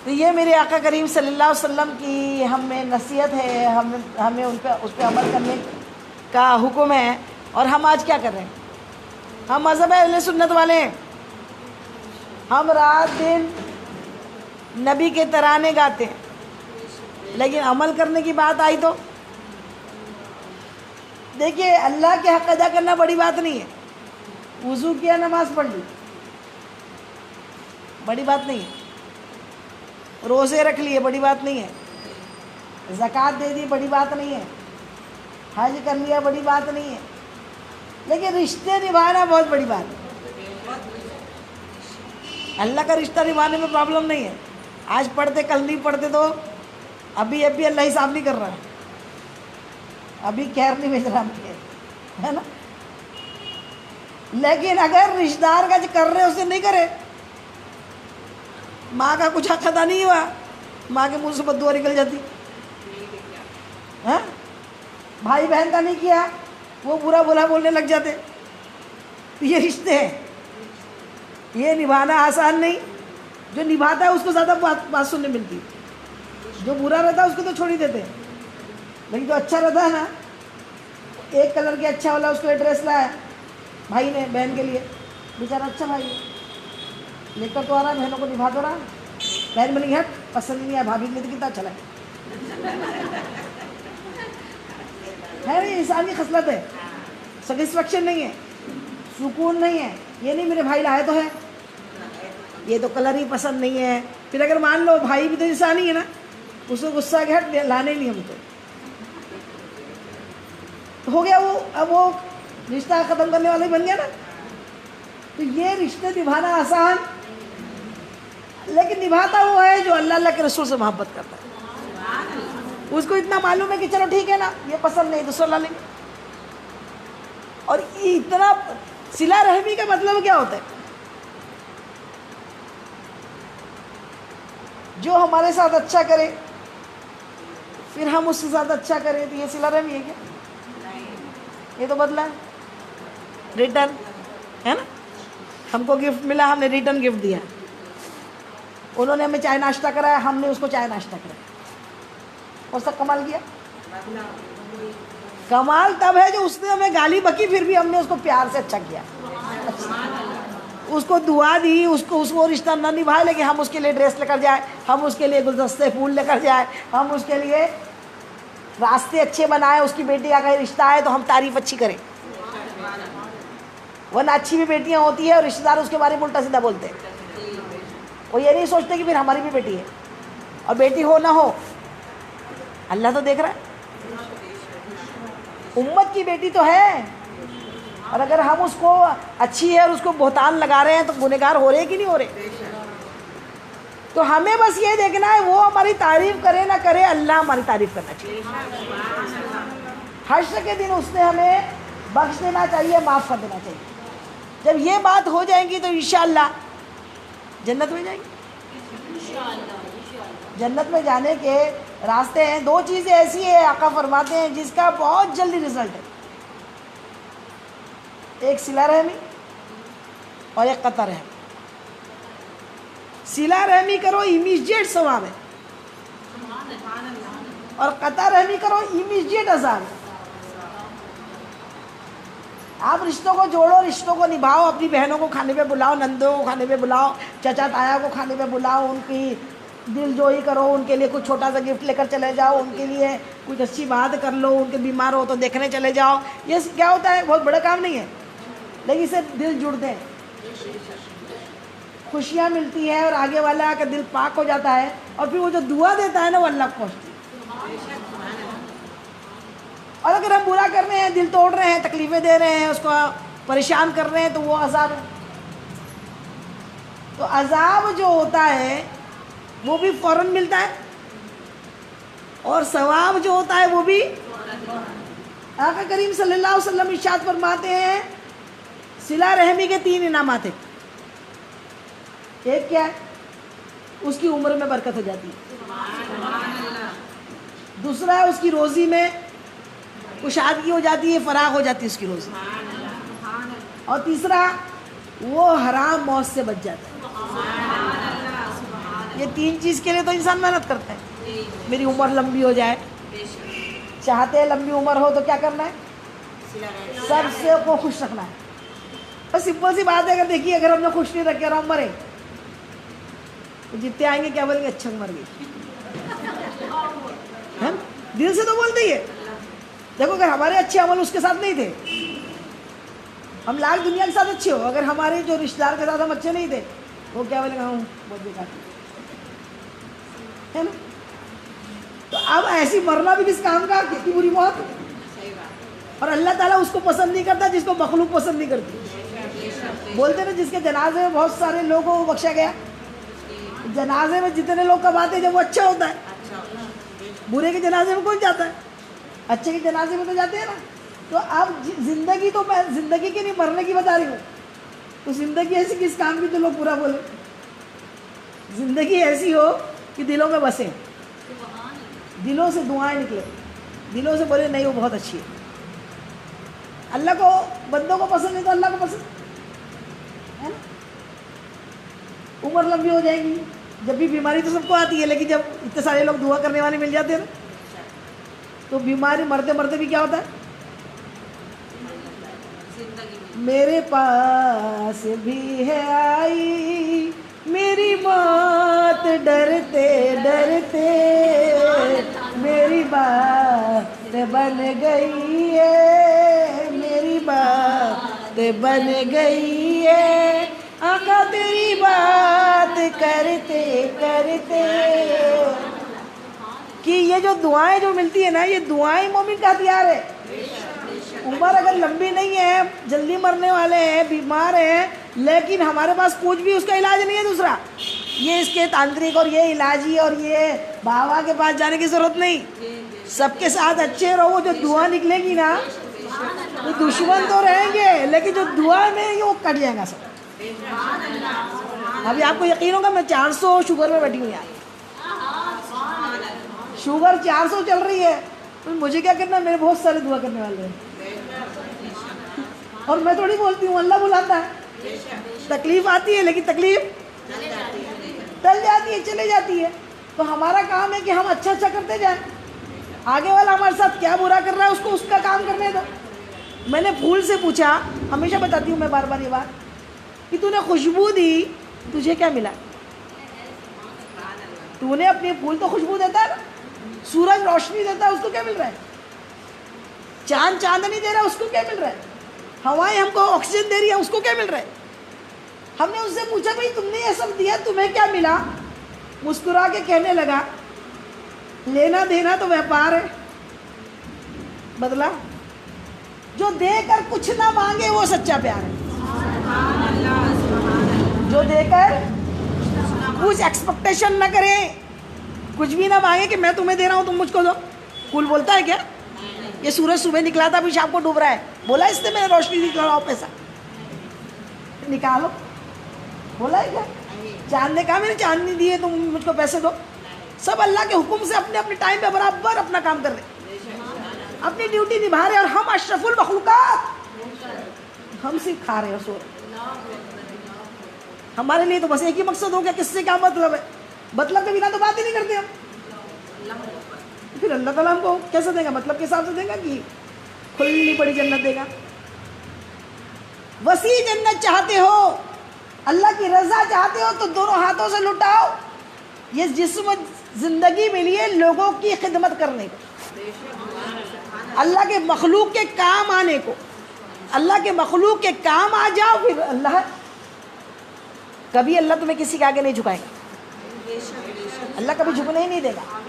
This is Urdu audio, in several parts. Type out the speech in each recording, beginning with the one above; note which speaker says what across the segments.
Speaker 1: تو یہ میرے آقا کریم صلی اللہ علیہ وسلم کی ہمیں نصیحت ہے، ہمیں اس پہ عمل کرنے کا حکم ہے. اور ہم آج کیا کر رہے ہیں؟ ہم مذہب اہل سنت والے ہیں. ہم رات دن نبی کے ترانے گاتے ہیں، لیکن عمل کرنے کی بات آئی تو دیکھیے، اللہ کے حق ادا کرنا بڑی بات نہیں ہے. وضو کیا، نماز پڑھ لی، بڑی بات نہیں ہے. روزے رکھ لیے، بڑی بات نہیں ہے. زکوٰۃ دے دی، بڑی بات نہیں ہے. حج کر لیا، بڑی بات نہیں ہے. لیکن رشتے نبھانا بہت بڑی بات ہے. اللہ کا رشتہ نبھانے میں پرابلم نہیں ہے. آج پڑھتے کل نہیں پڑھتے تو ابھی اللہ حساب نہیں کر رہا ہے، ابھی خیر نہیں بھیج رہا ہے نا. لیکن اگر رشتہ دار کا جو کر رہے اسے نہیں کرے، ماں کا کچھ حق ادا نہیں ہوا، ماں کے منہ سے بد دعا نکل جاتی. بھائی بہن کا نہیں کیا، وہ برا بھلا بولنے لگ جاتے. یہ رشتے ہیں، یہ نبھانا آسان نہیں. جو نبھاتا ہے اس کو زیادہ بات سننے ملتی. جو برا رہتا ہے اس کو تو چھوڑ ہی دیتے ہیں. لیکن جو اچھا رہتا ہے نا، ایک کلر کے اچھا والا اس کو ڈریس لایا بھائی نے بہن کے لیے، بیچارہ اچھا بھائی ہے، لے کر تو آ رہا ہے، بہنوں کو نبھا تو رہا. بہن بولی ہٹ، پسند نہیں آیا، بھابھی کے لیے تو کتنا اچھا لگا. ہے انسان کی خصلت ہے. سیٹسفیکشن نہیں ہے، سکون نہیں ہے. یہ نہیں میرے بھائی لائے تو ہے، یہ تو کلر ہی پسند نہیں ہے. پھر اگر مان لو بھائی بھی تو انسان ہی ہے نا، اس کو غصہ کہ ہٹ لانے ہی نہیں ہم تو ہو گیا وہ. اب وہ رشتہ ختم کرنے والا ہی بن گیا نا. تو یہ رشتے نبھانا آسان، لیکن نبھاتا وہ ہے جو اللہ کے رسول سے محبت کرتا ہے. اس کو اتنا معلوم ہے کہ چلو ٹھیک ہے نا، یہ پسند نہیں، دوسرا لا لیں گے. اور اتنا صلہ رحمی کا مطلب کیا ہوتا ہے؟ جو ہمارے ساتھ اچھا کرے پھر ہم اس کے ساتھ اچھا کریں، تو یہ صلہ رحمی ہے کیا؟ یہ تو بدلہ ہے، ریٹرن ہے نا. ہم کو گفٹ ملا، ہم نے ریٹرن گفٹ دیا. انہوں نے ہمیں چائے ناشتہ کرایا، ہم نے اس کو چائے ناشتہ کرایا. اور سب کمال کیا. کمال تب ہے جو اس نے ہمیں گالی بکی، پھر بھی ہم نے اس کو پیار سے اچھا کیا، اس کو دعا دی، اس کو رشتہ نہ نبھائے لیکن ہم اس کے لیے ڈریس لے کر جائیں، ہم اس کے لیے گلدستے پھول لے کر جائیں، ہم اس کے لیے راستے اچھے بنائیں. اس کی بیٹی کا کہیں رشتہ ہے تو ہم تعریف اچھی کریں. ورنہ اچھی بھی بیٹیاں ہوتی ہیں اور رشتہ دار اس کے بارے میں الٹا سیدھا بولتے ہیں. وہ یہ نہیں سوچتے کہ پھر ہماری بھی بیٹی ہے. اور بیٹی ہو نہ ہو، اللہ تو دیکھ رہا ہے. امت کی بیٹی تو ہے، اور اگر ہم اس کو اچھی ہے اور اس کو بہتان لگا رہے ہیں تو گنہگار ہو رہے کہ نہیں ہو رہے. تو ہمیں بس یہ دیکھنا ہے وہ ہماری تعریف کرے نہ کرے، اللہ ہماری تعریف کرنا چاہیے. حشر کے دن اس نے ہمیں بخش دینا چاہیے، معاف کر دینا چاہیے. جب یہ بات ہو جائیں گی تو انشاءاللہ جنت میں جائیں گے. جنت میں جانے کے راستے ہیں. دو چیزیں ایسی ہیں آقا فرماتے ہیں جس کا بہت جلدی رزلٹ ہے. ایک صلہ رحمی اور ایک قطع رحمی. صلہ رحمی کرو امیجیٹ ثواب ہے، اور قطع رحمی کرو امیجیٹ عذاب ہے. آپ رشتوں کو جوڑو، رشتوں کو نبھاؤ، اپنی بہنوں کو کھانے پہ بلاؤ، نندوں کو کھانے پہ بلاؤ، چچا تایا کو کھانے پہ بلاؤ، ان کی دل جوئی کرو، ان کے لیے کچھ چھوٹا سا گفٹ لے کر چلے جاؤ، ان کے لیے کچھ اچھی بات کر لو، ان کے بیمار ہو تو دیکھنے چلے جاؤ. یہ کیا ہوتا ہے؟ بہت بڑا کام نہیں ہے، لیکن اس سے دل جڑتے ہیں، خوشیاں ملتی ہیں، اور آگے والا کا دل پاک ہو جاتا ہے. اور پھر وہ جو دعا دیتا ہے نا وہ اللہ کو پہنچتی ہے. اور اگر ہم برا کر رہے ہیں، دل توڑ رہے ہیں، تکلیفیں دے رہے ہیں، اس کو پریشان کر رہے ہیں، تو وہ عذاب ہے. تو عذاب جو ہوتا ہے وہ بھی فوراً ملتا ہے، اور ثواب جو ہوتا ہے وہ بھی. آقا کریم صلی اللہ علیہ وسلم ارشاد فرماتے ہیں صلہ رحمی کے 3 انعامات ہیں. ایک کیا ہے؟ اس کی عمر میں برکت ہو جاتی ہے. دوسرا ہے اس کی روزی میں کشادگی ہو جاتی ہے، فراغ ہو جاتی ہے اس کی روزی. اور تیسرا وہ حرام موت سے بچ جاتا ہے. یہ 3 چیز کے لیے تو انسان محنت کرتا ہے. میری عمر لمبی ہو جائے, چاہتے ہیں لمبی عمر ہو تو کیا کرنا ہے؟ سب سے کو خوش رکھنا ہے. بس سمپل سی بات ہے. اگر دیکھیے اگر ہم نے خوش نہیں رکھے اور ہم مرے تو جتنے آئیں گے کیا بولیں گے؟ اچھا مر گئی. دل سے تو بولتے ہی ہے. دیکھو اگر ہمارے اچھے عمل اس کے ساتھ نہیں تھے, ہم لاکھ دنیا کے ساتھ اچھے ہو, اگر ہمارے جو رشتہ دار کے ساتھ ہم اچھے نہیں تھے وہ کیا بولے گا؟ ہوں بہت بیکار ہے نا. تو اب ایسی مرنا بھی کس کام کا؟ کتنی بری موت. اور اللہ تعالیٰ اس کو پسند نہیں کرتا جس کو مخلوق پسند نہیں کرتی. بولتے نا جس کے جنازے میں بہت سارے لوگوں کو بخشا گیا. جنازے میں جتنے لوگ کب آتے ہیں جب وہ اچھا ہوتا ہے. برے کے جنازے میں کون جاتا ہے؟ اچھے کے جنازے میں تو جاتے ہیں نا. تو اب زندگی تو میں زندگی کی نہیں مرنے کی بتا رہی ہوں. تو زندگی ایسی کس کام کی تو لوگ برا بولے؟ زندگی ایسی ہو کہ دلوں میں بسے, دلوں سے دعائیں نکلے, دلوں سے بولے نہیں وہ بہت اچھی ہے. اللہ کو بندوں کو پسند نہیں تو اللہ کو پسند ہے نا. عمر لمبی ہو جائے گی. جب بھی بیماری تو سب کو آتی ہے, لیکن جب اتنے سارے لوگ دعا کرنے والے مل جاتے ہیں نا تو بیماری مرتے مرتے بھی کیا ہوتا ہے؟ میرے پاس بھی ہے آئی میری موت ڈرتے ڈرتے, میری بات بن گئی ہے, میری بات بن گئی ہے, آقا تیری بات کرتے کرتے. کہ یہ جو دعائیں جو ملتی ہے نا, یہ دعائیں مومن کا ہتھیار ہے. عمر اگر لمبی نہیں ہے, جلدی مرنے والے ہیں, بیمار ہیں, لیکن ہمارے پاس کچھ بھی اس کا علاج نہیں ہے دوسرا, یہ اس کے تانترک اور یہ علاجی اور یہ بابا کے پاس جانے کی ضرورت نہیں. سب کے ساتھ اچھے رہو. جو دعا نکلے گی نا تو دشمن تو رہیں گے, لیکن جو دعا میں وہ کٹ جائے گا سب. ابھی آپ کو یقین ہوگا میں 400 شوگر میں بیٹھی ہوں یار. شوگر 400 چل رہی ہے, تو مجھے کیا کرنا ہے؟ میرے بہت سارے دعا کرنے والے ہیں اور میں تھوڑی بولتی ہوں, اللہ بلاتا ہے. تکلیف آتی ہے لیکن تکلیف ٹل جاتی ہے, چلے جاتی ہے. تو ہمارا کام ہے کہ ہم اچھا اچھا کرتے جائیں. آگے والا ہمارے ساتھ کیا برا کر رہا ہے اس کو اس کا کام کرنے دو. میں نے پھول سے پوچھا, ہمیشہ بتاتی ہوں میں بار بار یہ بات, کہ تو نے خوشبو دی, تجھے کیا ملا؟ تو نے اپنے پھول تو خوشبو دیتا ہے نا, سورج روشنی دیتا ہے, اس کو کیا مل رہا ہے؟ چاند چاندنی دے رہا ہے, اس کو کیا مل رہا ہے؟ ہوائیں ہم کو آکسیجن دے رہی ہے, اس کو کیا مل رہا ہے؟ ہم نے اس سے پوچھا بھائی تم نے یہ سب دیا, تمہیں کیا ملا؟ مسکرا کے کہنے لگا لینا دینا تو ویپار ہے, بدلا جو دے کر کچھ نہ مانگے وہ سچا پیار ہے. جو دے کر کچھ ایکسپیکٹیشن نہ کرے, کچھ بھی نہ مانگے کہ میں تمہیں دے رہا ہوں تم مجھ کو دو. پھول بولتا ہے کیا یہ سورج صبح نکلا تھا ابھی شام کو ڈوب رہا ہے؟ بولا اس نے میں نے روشنی نکلاؤ پیسہ نکالو؟ بولا ہے کیا؟ چاند نے کہا میں نے چاندنی دی ہے تم مجھ کو پیسے دو؟ سب اللہ کے حکم سے اپنے اپنے ٹائم پہ برابر اپنا کام کر رہے, اپنی ڈیوٹی نبھا رہے, اور ہم اشرف المخلوقات, ہم صرف کھا رہے ہیں اور سو رہے. ہمارے لیے تو بس ایک ہی مقصد ہو گیا, کس سے کیا مطلب ہے؟ مطلب کے بنا تو بات ہی نہیں کرتے ہم. پھر اللہ تعالیٰ ہم کو کیسے دے گا؟ مطلب کے حساب سے دے گا کہ کھلی پڑی جنت دے گا؟ وسیع جنت چاہتے ہو, اللہ کی رضا چاہتے ہو تو دونوں ہاتھوں سے لٹاؤ. یہ جسم زندگی ملی ہے لوگوں کی خدمت کرنے کو, اللہ کے مخلوق کے کام آنے کو. اللہ کے مخلوق کے کام آ جاؤ, پھر اللہ کبھی اللہ تمہیں کسی کے آگے نہیں جھکائے گا. اللہ کبھی جھکنے ہی نہیں دے گا.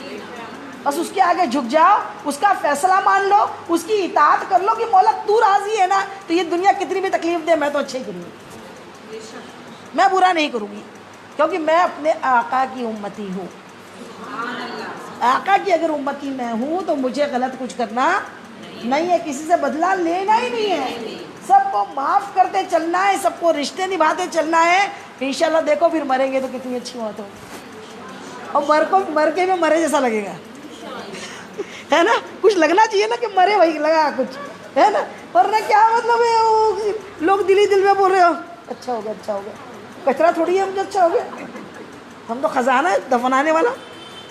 Speaker 1: بس اس کے آگے جھک جاؤ, اس کا فیصلہ مان لو, اس کی اطاعت کر لو کہ مولا تو راضی ہے نا, تو یہ دنیا کتنی بھی تکلیف دے میں تو اچھا ہی کروں گی, میں برا نہیں کروں گی, کیونکہ میں اپنے آقا کی امتی ہوں. آقا کی اگر امتی میں ہوں تو مجھے غلط کچھ کرنا نہیں ہے, کسی سے بدلہ لینا ہی نہیں ہے, سب کو معاف کرتے چلنا ہے, سب کو رشتے نبھاتے چلنا ہے. انشاءاللہ دیکھو پھر مریں گے تو کتنی اچھی موت ہو, اور مر کے میں مرے جیسا لگے گا, ہے نا؟ کچھ لگنا چاہیے نا کہ مرے وہی لگا کچھ, ہے نا؟ ورنہ کیا مطلب ہے لوگ دل ہی دل میں بول رہے ہو اچھا ہو گیا, اچھا ہو گیا, کچرا تھوڑی ہے مجھے اچھا ہو گیا. ہم تو خزانہ دفنانے والا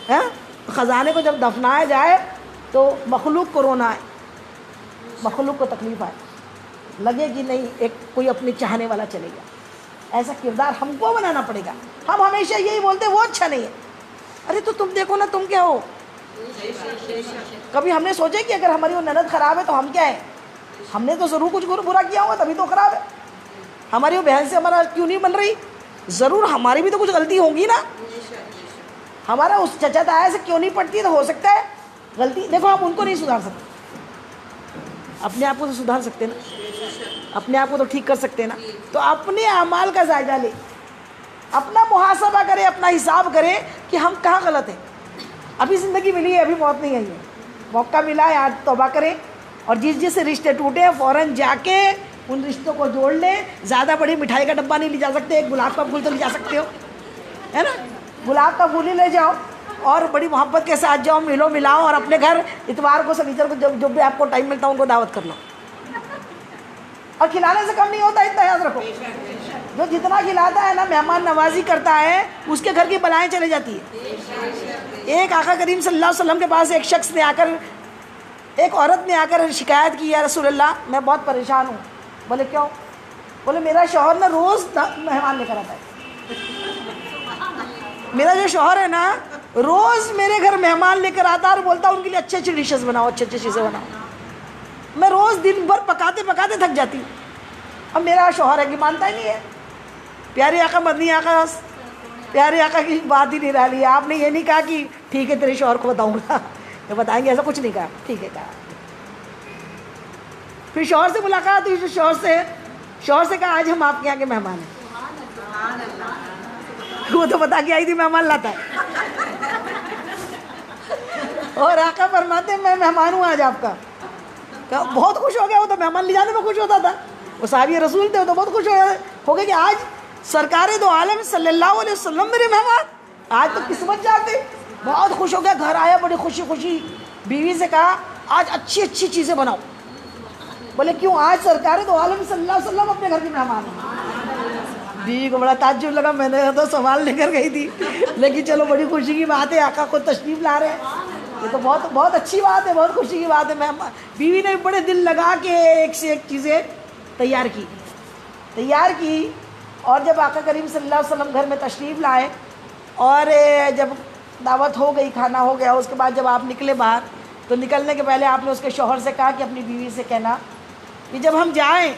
Speaker 1: ہے. خزانے کو جب دفنایا جائے تو مخلوق کو رونا آئے, مخلوق کو تکلیف آئے, لگے کہ نہیں ایک کوئی اپنے چاہنے والا چلے گیا. ایسا کردار ہم کو بنانا پڑے گا. ہم ہمیشہ یہی بولتے وہ اچھا نہیں ہے. ارے تو تم دیکھو نا تم کیا ہو. کبھی ہم نے سوچا کہ اگر ہماری وہ نند خراب ہے تو ہم کیا ہے؟ ہم نے تو ضرور کچھ برا کیا ہوگا تبھی تو خراب ہے. ہماری وہ بہن سے ہمارا کیوں نہیں بن رہی؟ ضرور ہماری بھی تو کچھ غلطی ہوگی نا. ہمارا اس چچا تایا سے کیوں نہیں پڑتی؟ تو ہو سکتا ہے غلطی. دیکھو ہم ان کو نہیں سدھار سکتے, اپنے آپ کو تو سدھار سکتے نا, اپنے آپ کو تو ٹھیک کر سکتے نا. تو اپنے اعمال کا جائزہ لے, اپنا محاسبہ کرے, اپنا حساب کرے کہ ہم کہاں غلط ہیں. ابھی زندگی ملی ہے, ابھی موت نہیں آئی ہے, موقع ملا ہے, آج توبہ کریں. اور جس سے رشتے ٹوٹے ہیں فوراً جا کے ان رشتوں کو جوڑ لیں. زیادہ بڑی مٹھائی کا ڈبہ نہیں لے جا سکتے, ایک گلاب کا پھول تو لے جا سکتے ہو, ہے نا. گلاب کا پھول ہی لے جاؤ اور بڑی محبت کے ساتھ جاؤ, ملو ملاؤ, اور اپنے گھر اتوار کو سنیچر کو جب بھی آپ کو ٹائم ملتا ہے ان کو دعوت کر لو. اور کھلانے سے کم نہیں ہوتا, اتنا یاد رکھو. جو جتنا کھلاتا ہے نا, مہمان نوازی کرتا ہے, اس کے گھر کی بلائیں چلے جاتی ہے. ایک آقا کریم صلی اللہ علیہ وسلم کے پاس ایک شخص نے آ کر, ایک عورت نے آ کر شکایت کی, یا رسول اللہ میں بہت پریشان ہوں. بولے کیوں؟ بولے میرا شوہر نا روز مہمان لے کر آتا ہے. میرا جو شوہر ہے نا روز میرے گھر مہمان لے کر آتا ہے اور بولتا ان کے لیے اچھے اچھے ڈشز بناؤ, اچھے اچھے چیزیں بناؤ. میں روز دن بھر پکاتے پکاتے تھک جاتی ہوں. اب میرا شوہر ہے کہ مانتا ہی نہیں ہے. پیارے آقا مدنی آقا, پیارے آقا کی بات ہی نہیں رہ لی. آپ نے یہ نہیں کہا کہ ٹھیک ہے تیرے شوہر کو بتاؤں گا, یہ بتائیں گے, ایسا کچھ نہیں کہا. ٹھیک ہے کہا. پھر شوہر سے ملاقات ہوئی, شوہر سے کہا آج ہم آپ کے یہاں کے مہمان ہیں. وہ تو بتا کے آئی تھی مہمان لاتا ہے. اور آقا فرماتے ہیں میں مہمان ہوں آج آپ کا. بہت خوش ہو گیا. وہ تو مہمان لے جانے میں خوش ہوتا تھا, وہ صحابی رسول تھے, وہ تو بہت خوش ہو گئے کہ آج سرکار دو عالم صلی اللہ علیہ وسلم میرے مہمان, آج تو قسمت جاتے. بہت خوش ہو گیا, گھر آیا بڑی خوشی. بیوی سے کہا آج اچھی اچھی چیزیں بناؤ. بولے کیوں؟ آج سرکار دو عالم صلی اللہ علیہ وسلم اپنے گھر کے مہمان ہیں. بیوی کو بڑا تعجب لگا, میں نے تو سوال لے کر گئی تھی, لیکن چلو بڑی خوشی کی بات ہے, آقا کو تشریف لا رہے ہیں, یہ تو بہت بہت اچھی بات ہے, بہت خوشی کی بات ہے. بیوی نے بڑے دل لگا کے ایک سے ایک چیزیں تیار کی. اور جب آقا کریم صلی اللہ علیہ وسلم گھر میں تشریف لائے اور جب دعوت ہو گئی, کھانا ہو گیا, اس کے بعد جب آپ نکلے باہر, تو نکلنے کے پہلے آپ نے اس کے شوہر سے کہا کہ اپنی بیوی سے کہنا کہ جب ہم جائیں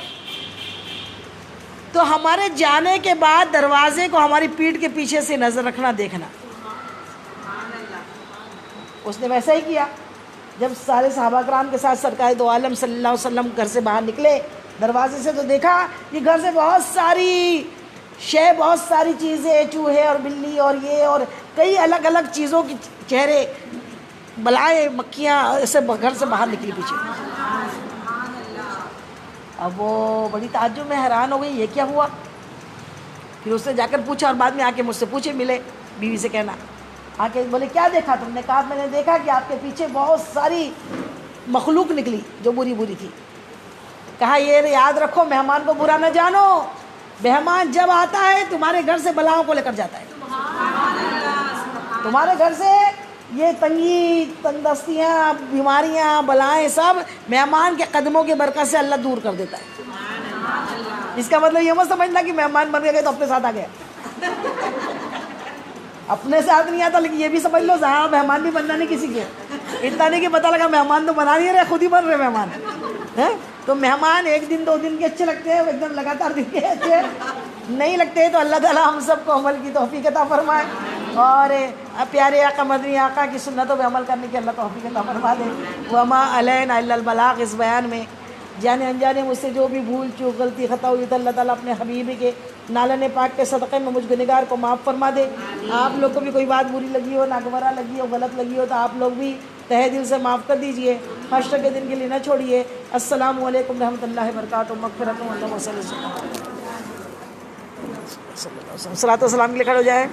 Speaker 1: تو ہمارے جانے کے بعد دروازے کو ہماری پیٹھ کے پیچھے سے نظر رکھنا, دیکھنا. اس نے ویسا ہی کیا. جب سارے صحابہ کرام کے ساتھ سرکار دو عالم صلی اللہ علیہ وسلم گھر سے باہر نکلے دروازے سے, تو دیکھا کہ گھر سے بہت ساری چیزیں, چوہے اور بلی اور یہ اور کئی الگ الگ چیزوں کی چہرے, بلائیں, مکھیاں ایسے گھر سے باہر نکلی پیچھے. اب وہ بڑی تعجب میں حیران ہو گئی, یہ کیا ہوا؟ پھر اس نے جا کر پوچھا, اور بعد میں آ کے مجھ سے پوچھے, ملے بیوی سے کہنا, آ کے بولے کیا دیکھا تم نے؟ کہا میں نے دیکھا کہ آپ کے پیچھے بہت ساری مخلوق نکلی جو بری تھی. کہا یہ یاد رکھو, مہمان کو برا نہ جانو, مہمان جب آتا ہے تمہارے گھر سے بلاؤں کو لے کر جاتا ہے. تمہارے گھر سے یہ تنگی, تندرستیاں, بیماریاں, بلائیں سب مہمان کے قدموں کی برکت سے اللہ دور کر دیتا ہے. اس کا مطلب یہ مت سمجھنا کہ مہمان بن گئے تو اپنے ساتھ آ گیا. اپنے ساتھ نہیں آتا, لیکن یہ بھی سمجھ لو ہاں مہمان بھی بننا نہیں کسی کے. اتنا نہیں کہ پتہ لگا مہمان تو بنا نہیں رہے, خود ہی بن رہے مہمان. تو مہمان ایک دن 2 دن کے اچھے لگتے ہیں, ایک دم لگاتار دن کے اچھے نہیں لگتے. تو اللہ تعالیٰ ہم سب کو عمل کی توفیق عطا فرمائے, اور پیارے آقا مدنی آقا کی سنتوں پہ عمل کرنے کی اللہ توفیق عطا فرما دے. وما علینا الا البلاغ. اس بیان میں جانے انجانے مجھ سے جو بھی بھول چوک غلطی خطا ہوئی تو اللہ تعالیٰ اپنے حبیب کے نالن پاک کے صدقے میں مجھ گنہگار کو معاف فرما دے. آپ لوگ کو بھی کوئی بات بری لگی ہو, ناگوارا لگی ہو, غلط لگی ہو, تو آپ لوگ بھی تہہ دل سے معاف کر دیجئے, حشر کے دن کے لیے نہ چھوڑیے. السلام علیکم رحمۃ اللہ وبرکاتہ. مغفرۃ اللہ وصلی اللہ. صلاۃ و سلام کے لیے کھڑے ہو جائے.